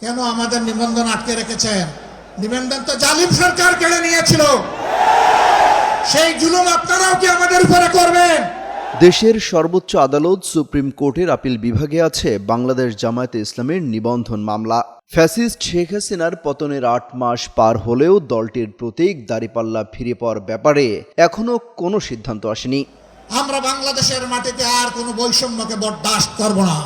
কেন আমাদের নিবন্ধন আটকে রেখেছেন? নিবন্ধন তো জালিম সরকার কেড়ে নিয়েছিল, সেই জুলুম আপনারাও কি আমাদের উপরে করবেন? দেশের সর্বোচ্চ আদালত সুপ্রিম কোর্টের আপিল বিভাগে আছে বাংলাদেশ জামায়াতে ইসলামের নিবন্ধন মামলা। ফ্যাসিস্ট শেখ হাসিনার পতনের ৮ মাস পার হলেও দলটির প্রতীক দাঁড়িপাল্লা ফিরে পাওয়ার ব্যাপারে এখনো কোনো সিদ্ধান্ত আসেনি। আমরা বাংলাদেশের মাটিতে আর কোনো বৈষম্যকে বরদাস্ত করব না।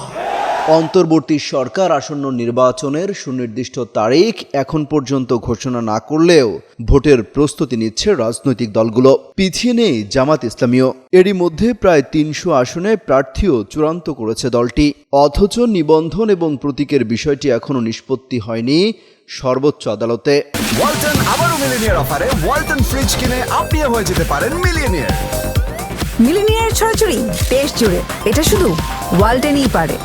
অন্তর্বর্তী সরকার আসন্ন নির্বাচনের সুনির্দিষ্ট তারিখ এখন পর্যন্ত ঘোষণা না করলেও ভোটের প্রস্তুতি নিচ্ছে রাজনৈতিক দলগুলো। পিছিয়ে নেই জামাত ইসলামীও। এরই মধ্যে প্রায় ৩০০ আসনে প্রার্থীও চূড়ান্ত করেছে দলটি। অথচ নিবন্ধন এবং প্রতীকের বিষয়টি এখনো নিষ্পত্তি হয়নি সর্বোচ্চ আদালতে। ওয়ালটন আবারও মিলিনিয়ার অফারে ওয়ালটন ফ্রিজ কিনে আপনিও হয়ে যেতে পারেন মিলিয়নিয়ার। মিলিনিয়ার ছড়াছড়ি দেশ জুড়ে, এটা শুধু ওয়ালটেনই পারে।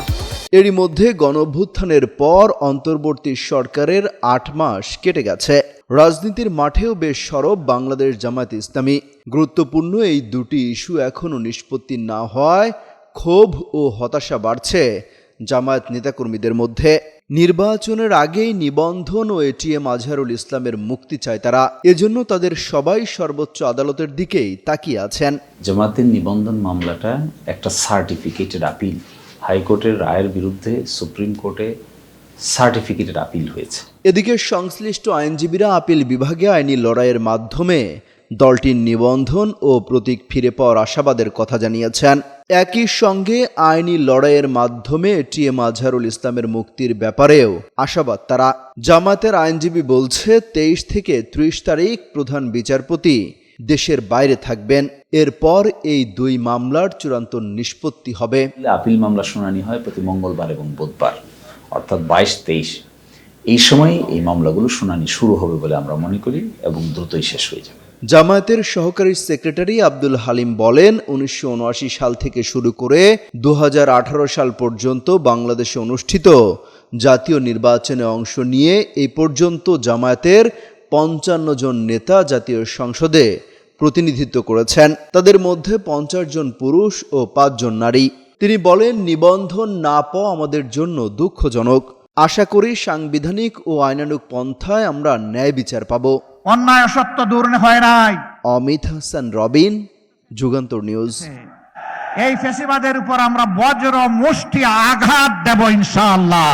এরই মধ্যে গণঅভ্যুত্থানের পর অন্তর্বর্তী সরকারের ৮ মাস কেটে গেছে। রাজনীতির মাঠেও বেশ সরব বাংলাদেশ জামায়াতে ইসলামী। গুরুত্বপূর্ণ এই দুটি ইস্যু এখনও নিষ্পত্তি না হওয়ায় ক্ষোভ ও হতাশা বাড়ছে জামায়াত নেতাকর্মীদের মধ্যে। নির্বাচনের আগেই নিবন্ধন ও এটিএম আজহারুল ইসলামের মুক্তি চায় তারা। এজন্য তাদের সবাই সর্বোচ্চ আদালতের দিকেই তাকিয়ে আছেন। জামায়াতের নিবন্ধন মামলাটা একটা সার্টিফিকেটেড আপিল। হাইকোর্টের রায়ের বিরুদ্ধে সুপ্রিম কোর্টে সার্টিফিকেটেড আপিল হয়েছে। এদিকে সংশ্লিষ্ট আইনজীবীরা আপিল বিভাগে আইনি লড়াইয়ের মাধ্যমে দলটির নিবন্ধন ও প্রতীক ফিরে পাওয়ার আশাবাদের কথা জানিয়েছেন। একই সঙ্গে আইনি লড়াইয়ের মাধ্যমে এটিএম আজহারুল ইসলামের মুক্তির ব্যাপারেও আশাবাদ তারা। জামায়াতের আইনজীবী বলছে ২৩ থেকে ৩০ তারিখ প্রধান বিচারপতি দেশের বাইরে থাকবেন। এরপর এই দুই মামলার চূড়ান্ত নিষ্পত্তি হবে। আপিল মামলা শুনানি হয় প্রতি মঙ্গলবার এবং বুধবার, অর্থাৎ ২২-২৩। এই সময় এই মামলাগুলো শুনানি শুরু হবে বলে আমরা মনে করি এবং দ্রুতই শেষ হয়ে যাবে। জামায়াতের সহকারী সেক্রেটারি আব্দুল হালিম বলেন, ১৯৭৯ সাল থেকে শুরু করে ২০১৮ সাল পর্যন্ত বাংলাদেশে অনুষ্ঠিত জাতীয় নির্বাচনে অংশ নিয়ে এই পর্যন্ত জামায়াতের ৫৫ জন নেতা জাতীয় সংসদে প্রতিনিধিত্ব করেছেন। তাদের মধ্যে ৫০ জন পুরুষ ও ৫ জন নারী। তিনি বলেন, নিবন্ধন না পাওয়া আমাদের জন্য দুঃখজনক। আশা করি সাংবিধানিক ও আইনানুগ পন্থায় আমরা ন্যায় বিচার পাব। অন্যায় অসত্য দূর হয় নাই। অমিত হাসান রবিন, যুগান্তর নিউজ। এই ফ্যাসিবাদের উপর আমরা বজ্র মুষ্টি আঘাত দেব ইনশাআল্লাহ।